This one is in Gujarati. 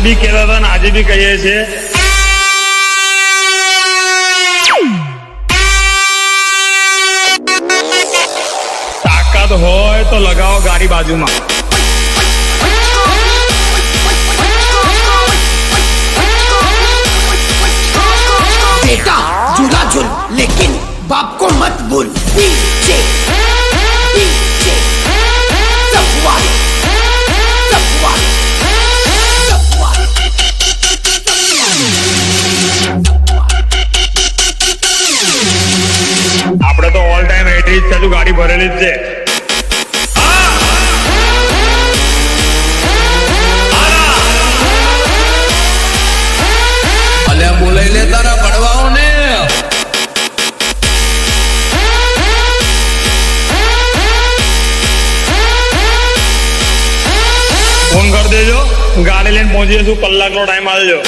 બી કહેતા હતા ને આજે બી કહીએ છીએ, તાકાત હોય તો લગાવો ગાડી બાજુમાં. बेटा झूला झूल लेकिन बाप को मत भूल. पीछे पीछे सफवाल सफवाल सफवाल. આપણે તો ઓલ ટાઈમ 80 જ છે, ગાડી ભરેલી જ છે. અલ્યા બોલાઈ લે તારા પડવાઓ ને. ફોન કરી દેજો, ગાડી લઈને પહોંચી જશું, કલાકનો ટાઈમ આવજો.